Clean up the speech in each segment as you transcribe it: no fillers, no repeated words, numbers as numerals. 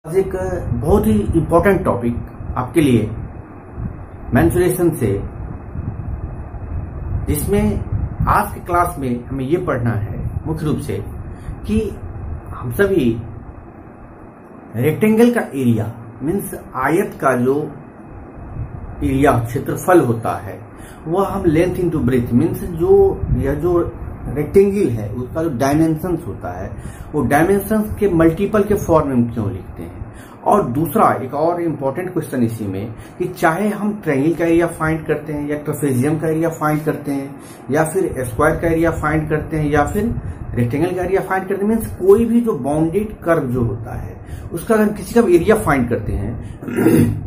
आज एक बहुत ही इम्पोर्टेंट टॉपिक आपके लिए मेंसुरेशन से, जिसमें आज के क्लास में हमें ये पढ़ना है मुख्य रूप से कि हम सभी रेक्टेंगल का एरिया मीन्स आयत का जो एरिया क्षेत्रफल होता है वह हम लेंथ इनटू ब्रेथ मीन्स जो रेक्टेंगल है उसका जो डायमेंशंस होता है वो डायमेंशंस के मल्टीपल के फॉर्म में क्यों लिखते हैं। और दूसरा एक और इम्पोर्टेंट क्वेश्चन इसी में कि चाहे हम ट्रायंगल का एरिया फाइंड करते हैं या ट्रेपेजियम का एरिया फाइंड करते हैं या फिर स्क्वायर का एरिया फाइंड करते हैं या फिर रेक्टेंगल का एरिया फाइंड करते हैं, मीन्स कोई भी जो बाउंडेड कर्व जो होता है उसका अगर किसी का भी एरिया फाइंड करते हैं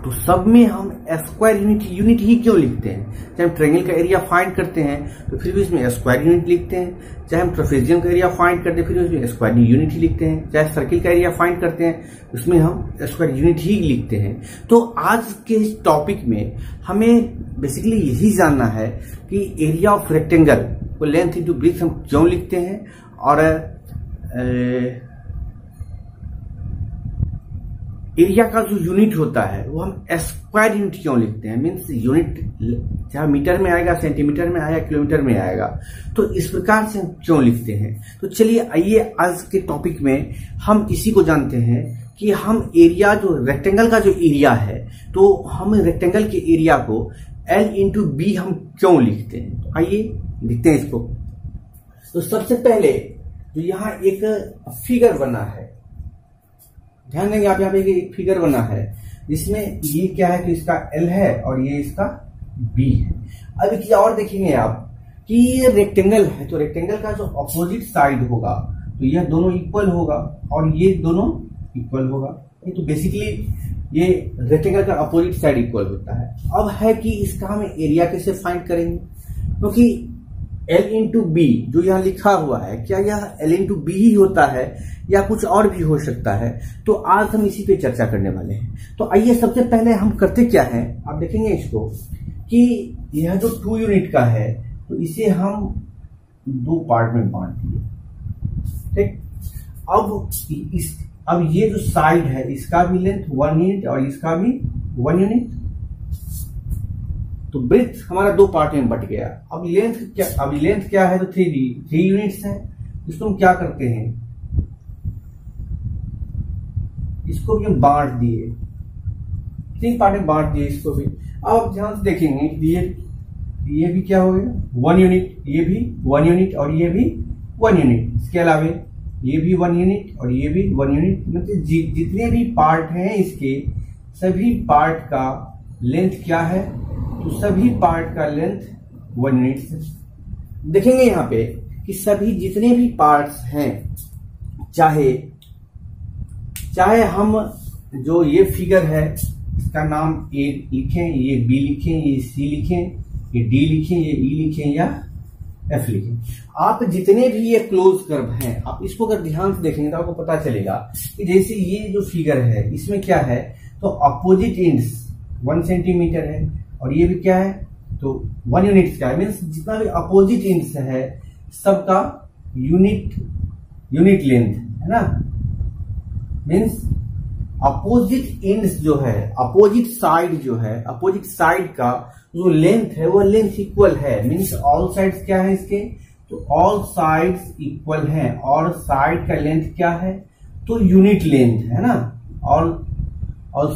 तो सब में हम स्क्वायर यूनिट ही क्यों लिखते हैं। चाहे हम ट्रायंगल का एरिया फाइंड करते हैं तो फिर भी इसमें स्क्वायर यूनिट लिखते हैं, चाहे हम ट्रेपेजियम का एरिया फाइंड करते हैं फिर उसमें स्क्वायर यूनिट ही लिखते हैं, चाहे सर्किल का एरिया फाइंड करते हैं उसमें हम स्क्वायर यूनिट ही लिखते हैं। तो आज के इस टॉपिक में हमें बेसिकली यही जानना है कि एरिया ऑफ रेक्टेंगल को लेंथ इंटू ब्रेथ हम क्यों लिखते हैं और एरिया का जो यूनिट होता है वो हम स्क्वायर यूनिट क्यों लिखते हैं। मीन्स यूनिट चाहे मीटर में आएगा, सेंटीमीटर में आएगा, किलोमीटर में आएगा, तो इस प्रकार से हम क्यों लिखते हैं। तो चलिए आइए आज के टॉपिक में हम इसी को जानते हैं कि हम एरिया जो रेक्टेंगल का जो एरिया है तो हम रेक्टेंगल के एरिया को L इंटू बी हम क्यों लिखते हैं। तो आइए लिखते हैं इसको। तो सबसे पहले जो यहाँ एक फिगर बना है, ध्यान देंगे आप, यहाँ पे एक फिगर बना है जिसमें ये क्या है कि इसका L है और ये इसका B है। अब एक और देखेंगे आप कि ये रेक्टेंगल है तो रेक्टेंगल का जो अपोजिट साइड होगा तो यह दोनों इक्वल होगा और ये दोनों इक्वल होगा। तो बेसिकली ये रेक्टेंगल का अपोजिट साइड इक्वल होता है। अब है कि इसका हम एरिया कैसे फाइंड करेंगे, क्योंकि L इंटू बी जो यहाँ लिखा हुआ है क्या यह L इंटू बी ही होता है या कुछ और भी हो सकता है। तो आज हम इसी पे चर्चा करने वाले हैं। तो आइए सबसे पहले हम करते क्या है, आप देखेंगे इसको कि यह जो 2 यूनिट का है तो इसे हम 2 पार्ट में बांट दिए। ठीक, अब ये जो साइड है इसका भी लेंथ 1 यूनिट और इसका भी 1 यूनिट, तो ब्रेथ हमारा 2 पार्ट में बट गया। अब लेंथ क्या है तो 3 यूनिट्स है। इसको हम क्या करते हैं, इसको भी हम बांट दिए, 3 पार्ट में बांट दिए इसको भी। अब ध्यान से देखेंगे ये भी क्या हो गया 1 यूनिट, ये भी 1 यूनिट और ये भी 1 यूनिट। इसके अलावा ये भी 1 यूनिट और ये भी 1 यूनिट। मतलब जितने भी पार्ट हैं इसके सभी पार्ट का लेंथ क्या है, तो सभी पार्ट का लेंथ 1 यूनिट है। देखेंगे यहाँ पे कि सभी जितने भी पार्ट्स हैं, चाहे हम जो ये फिगर है इसका नाम A लिखें, ये B लिखें, ये C लिखें, ये D लिखें, ये E लिखें या F लिखें, आप जितने भी ये क्लोज कर्व हैं आप इसको अगर ध्यान से देखेंगे तो आपको पता चलेगा कि जैसे ये जो फिगर है इसमें क्या है तो अपोजिट एंड्स 1 सेंटीमीटर है और ये भी क्या है तो 1 यूनिट का है। मीन्स जितना भी अपोजिट एंड्स है सबका यूनिट लेंथ है ना। मीन्स अपोजिट एंड्स जो है, अपोजिट साइड का जो लेंथ है वो लेंथ इक्वल है। मीन्स ऑल साइड्स क्या है इसके, तो ऑल साइड्स इक्वल है और साइड का लेंथ क्या है तो यूनिट लेंथ है ना। और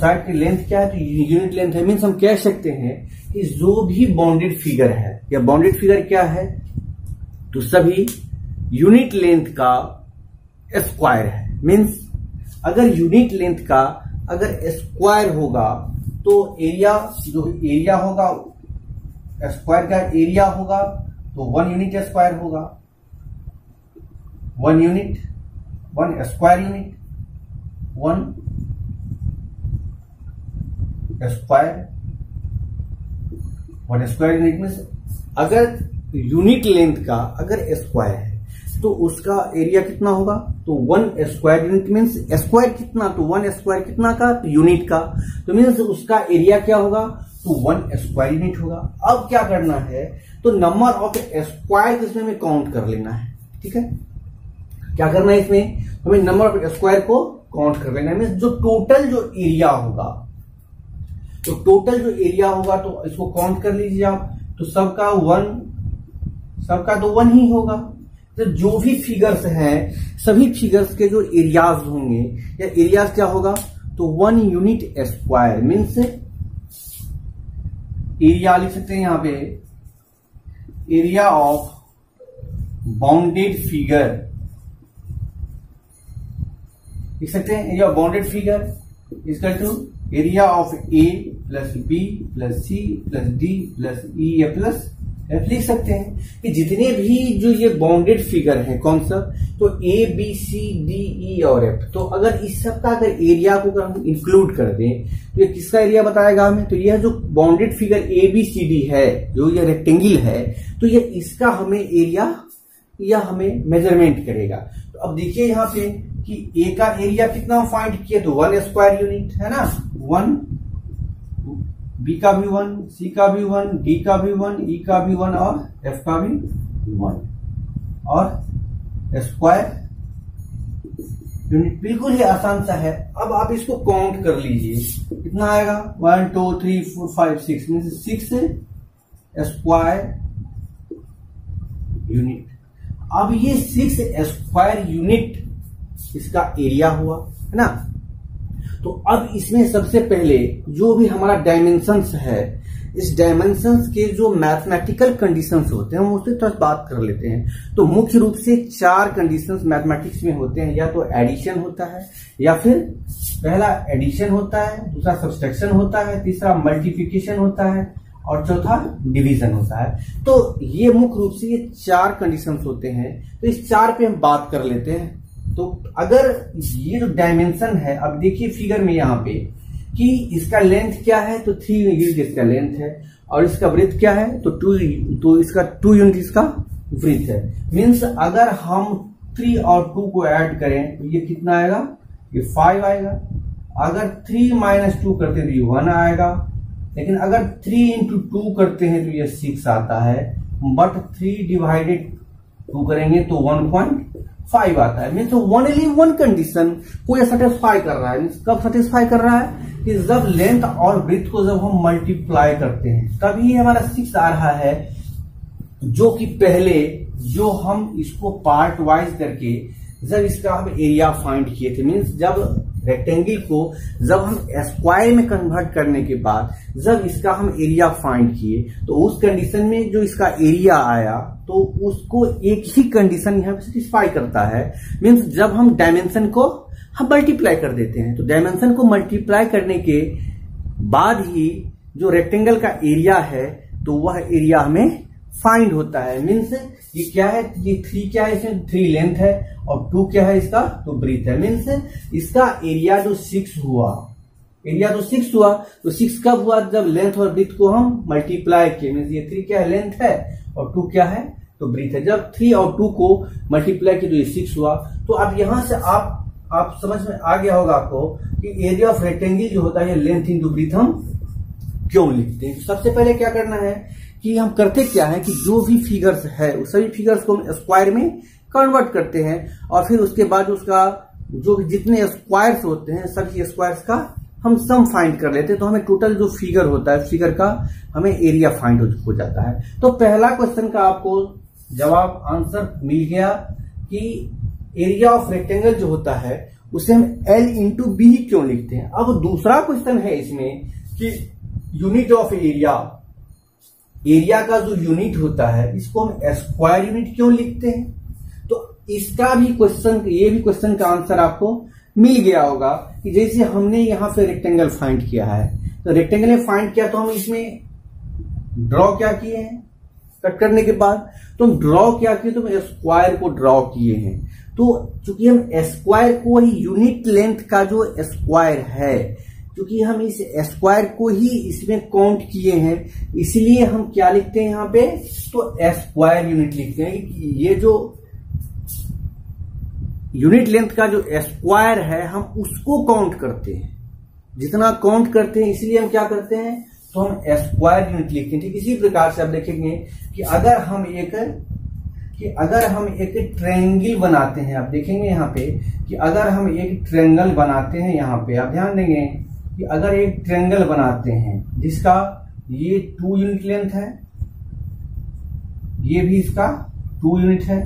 साइड की लेंथ क्या है तो यूनिट लेंथ है। मीन्स हम कह सकते हैं कि जो भी बाउंडेड फिगर है या बाउंडेड फिगर क्या है तो सभी यूनिट लेंथ का स्क्वायर है। मीन्स अगर यूनिट लेंथ का अगर स्क्वायर होगा तो एरिया होगा, स्क्वायर का एरिया होगा तो 1 यूनिट स्क्वायर होगा, 1 unit 1 square unit 1 square unit. में अगर यूनिट लेंथ का अगर स्क्वायर है तो उसका एरिया कितना होगा तो 1 स्क्वायर यूनिट। मीन्स स्क्वायर कितना तो 1 स्क्वायर कितना का तो यूनिट का, तो मीन्स उसका एरिया क्या होगा तो 1 स्क्वायर यूनिट होगा। अब क्या करना है तो नंबर ऑफ स्क्वायर इसमें हमें काउंट कर लेना है। ठीक है, क्या करना है इसमें हमें नंबर ऑफ स्क्वायर को काउंट कर लेना। मीन्स जो टोटल जो एरिया होगा, तो टोटल जो एरिया होगा तो इसको काउंट कर लीजिए आप, तो सबका तो 1 ही होगा। तो जो भी फिगर्स हैं सभी फिगर्स के जो एरियाज होंगे या एरियाज क्या होगा, तो 1 यूनिट स्क्वायर। मीन्स एरिया लिख सकते हैं यहां पे, एरिया ऑफ बाउंडेड फिगर लिख सकते हैं। Area of bounded figure equal to area of a plus b plus c plus d plus e या प्लस एफ लिख सकते हैं कि जितने भी जो ये बाउंडेड फिगर है कौन सा, तो ए बी सी डी ई और एफ, तो अगर इस सब का अगर एरिया को अगर हम इंक्लूड कर दें तो ये किसका एरिया बताएगा हमें, तो यह जो bounded figure A B C D है, जो ये रेक्टेंगल है, तो ये इसका हमें एरिया या हमें मेजरमेंट करेगा। तो अब देखिए यहाँ पे कि ए का एरिया कितना फाइंड किया, तो 1 स्क्वायर यूनिट है ना, 1, बी का भी 1, सी का भी 1, डी का भी 1, ई का भी 1 और एफ का भी 1 और स्क्वायर यूनिट। बिल्कुल ही आसान सा है। अब आप इसको काउंट कर लीजिए, कितना आएगा, 1 2 3 4 5 6 मीन 6 स्क्वायर यूनिट। अब ये 6 स्क्वायर यूनिट इसका एरिया हुआ है ना। तो अब इसमें सबसे पहले जो भी हमारा डायमेंशंस है, इस डायमेंशंस के जो मैथमेटिकल कंडीशंस होते हैं हम उससे थोड़ा बात कर लेते हैं। तो मुख्य रूप से 4 कंडीशंस मैथमेटिक्स में होते हैं, या तो एडिशन होता है, या फिर पहला एडिशन होता है, दूसरा सब्सट्रैक्शन होता है, तीसरा मल्टीप्लिकेशन होता है और चौथा डिवीजन होता है। तो ये मुख्य रूप से ये 4 कंडीशंस होते हैं। तो इस 4 पे हम बात कर लेते हैं। तो अगर ये जो डायमेंशन है, अब देखिए फिगर में यहाँ पे कि इसका लेंथ क्या है, तो 3 यूनिट इसका लेंथ है, और इसका ब्रेथ क्या है, तो 2 इसका 2 यूनिट इसका ब्रेथ है। मीन्स अगर हम 3 और 2 को ऐड करें तो ये कितना आएगा, ये 5 आएगा। अगर 3 - 2 करते तो ये 1 आएगा, लेकिन अगर 3 × 2 करते हैं तो ये 6 आता है, बट 3 डिवाइडेड 2 करेंगे तो 1.5 आता है। मीन्स ओनली 1 कंडीशन को ये सेटिस्फाई कर रहा है। मीन्स कब सेटिस्फाई कर रहा है, कि जब लेंथ और ब्रेथ को जब हम मल्टीप्लाई करते हैं तभी हमारा 6 आ रहा है, जो कि पहले जो हम इसको पार्ट वाइज करके जब इसका हम एरिया फाइंड किए थे। मीन्स जब रेक्टेंगल को जब हम स्क्वायर में कन्वर्ट करने के बाद जब इसका हम एरिया फाइंड किए, तो उस कंडीशन में जो इसका एरिया आया तो उसको एक ही कंडीशन यहाँ पे सेटिस्फाई करता है। मीन्स जब हम डायमेंशन को हम मल्टीप्लाई कर देते हैं, तो डायमेंशन को मल्टीप्लाई करने के बाद ही जो रेक्टेंगल का एरिया है तो वह एरिया हमें फाइंड होता है। मीन्स ये क्या है, ये 3 क्या है, इसमें 3 लेंथ है और 2 क्या है इसका, तो ब्रेथ है। मीन्स इसका एरिया जो 6 हुआ, एरिया जो 6 हुआ, तो 6 कब हुआ, जब लेंथ और ब्रेथ को हम मल्टीप्लाई किए। मीन्स ये 3 क्या है, लेंथ है, और 2 क्या है, तो ब्रेथ है। जब 3 और 2 को मल्टीप्लाई किए तो ये 6 हुआ। तो अब यहां से आप समझ में आ गया होगा आपको कि एरिया ऑफ रेक्टेंगल जो होता है लेंथ इंटू ब्रेथ हम क्यों लिखते हैं। सबसे पहले क्या करना है कि हम करते क्या है कि जो भी फिगर्स है उस सभी फिगर्स को हम स्क्वायर में कन्वर्ट करते हैं, और फिर उसके बाद उसका जो भी जितने स्क्वायर्स होते हैं सभी स्क्वायर्स का हम सम फाइंड कर लेते हैं। तो हमें टोटल जो फिगर होता है फिगर का हमें एरिया फाइंड हो जाता है। तो पहला क्वेश्चन का आपको जवाब आंसर मिल गया कि एरिया ऑफ रेक्टेंगल जो होता है उसे हम L × B क्यों लिखते हैं। अब दूसरा क्वेश्चन है इसमें कि यूनिट ऑफ एरिया, एरिया का जो यूनिट होता है इसको हम स्क्वायर यूनिट क्यों लिखते हैं। तो इसका भी क्वेश्चन, ये भी क्वेश्चन का आंसर आपको मिल गया होगा कि जैसे हमने यहां पे रेक्टेंगल फाइंड किया है, तो रेक्टेंगल में फाइंड किया तो हम इसमें ड्रॉ क्या किए हैं, कट करने के बाद तो हम ड्रॉ क्या किए, तो हम स्क्वायर को ड्रॉ किए हैं। तो चूंकि हम स्क्वायर को ही यूनिट लेंथ का जो स्क्वायर है, क्योंकि हम इस स्क्वायर को ही इसमें काउंट किए हैं, इसलिए हम क्या लिखते हैं यहाँ पे, तो स्क्वायर यूनिट लिखते हैं। ये जो यूनिट लेंथ का जो स्क्वायर है हम उसको काउंट करते हैं, जितना काउंट करते हैं इसलिए हम क्या करते हैं, तो हम स्क्वायर यूनिट लिखते हैं। ठीक इसी प्रकार से आप देखेंगे कि अगर हम एक कि अगर हम एक ट्रायंगल बनाते हैं, आप देखेंगे यहाँ पे कि अगर हम एक ट्रायंगल बनाते हैं, यहाँ पे आप ध्यान देंगे कि अगर एक ट्रायंगल बनाते हैं जिसका ये 2 यूनिट लेंथ है, ये भी इसका 2 यूनिट है।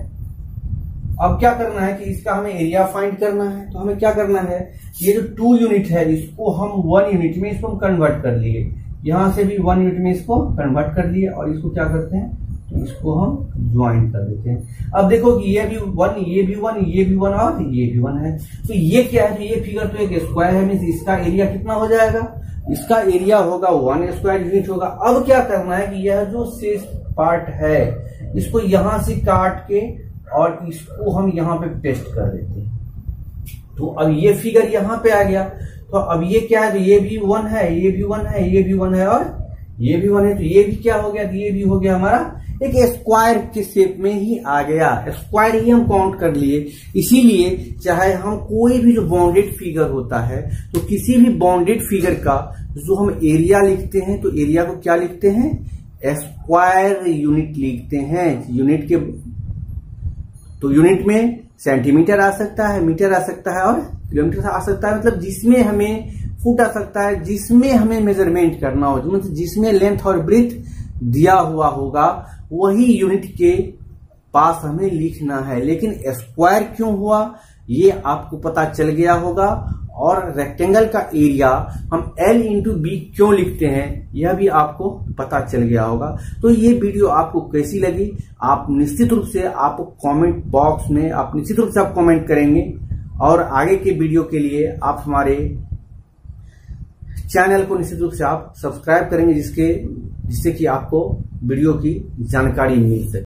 अब क्या करना है कि इसका हमें एरिया फाइंड करना है। तो हमें क्या करना है, ये जो 2 यूनिट है इसको हम 1 यूनिट में इसको हम कन्वर्ट कर लिए, यहां से भी 1 यूनिट में इसको कन्वर्ट कर लिए और इसको क्या करते हैं, तो इसको हम ज्वाइन कर देते हैं। अब देखो कि ये भी 1, ये भी 1, ये भी 1 और ये भी 1 है। तो ये क्या है, तो ये फिगर तो एक स्क्वायर है, मीन्स इसका एरिया कितना हो जाएगा, इसका एरिया होगा 1 स्क्वायर यूनिट होगा। अब क्या करना है कि यह जो शेष पार्ट है इसको यहां से काट के और इसको हम यहां पे पेस्ट कर देते हैं। तो अब ये फिगर यहां पे आ गया। तो अब ये क्या है, तो ये भी 1 है, ये भी 1 है, ये भी 1 है और ये भी 1 है। तो ये भी क्या हो गया, तो ये भी हो गया हमारा एक स्क्वायर के शेप में ही आ गया, स्क्वायर ही हम काउंट कर लिए। इसीलिए चाहे हम कोई भी जो बाउंडेड फिगर होता है, तो किसी भी बाउंडेड फिगर का जो हम एरिया लिखते हैं, तो एरिया को क्या लिखते हैं, स्क्वायर यूनिट लिखते हैं। यूनिट के तो यूनिट में सेंटीमीटर आ सकता है, मीटर आ सकता है और किलोमीटर आ सकता है, मतलब जिसमें हमें फुट आ सकता है, जिसमें हमें मेजरमेंट करना हो, मतलब जिसमें लेंथ और ब्रेथ दिया हुआ होगा वही यूनिट के पास हमें लिखना है। लेकिन स्क्वायर क्यों हुआ ये आपको पता चल गया होगा। और रेक्टेंगल का एरिया हम L इंटू बी क्यों लिखते हैं यह भी आपको पता चल गया होगा। तो ये वीडियो आपको कैसी लगी, आप निश्चित रूप से आप कमेंट बॉक्स में आप निश्चित रूप से आप कमेंट करेंगे। और आगे के वीडियो के लिए आप हमारे चैनल को निश्चित रूप से आप सब्सक्राइब करेंगे, जिससे कि आपको वीडियो की जानकारी मिल सके।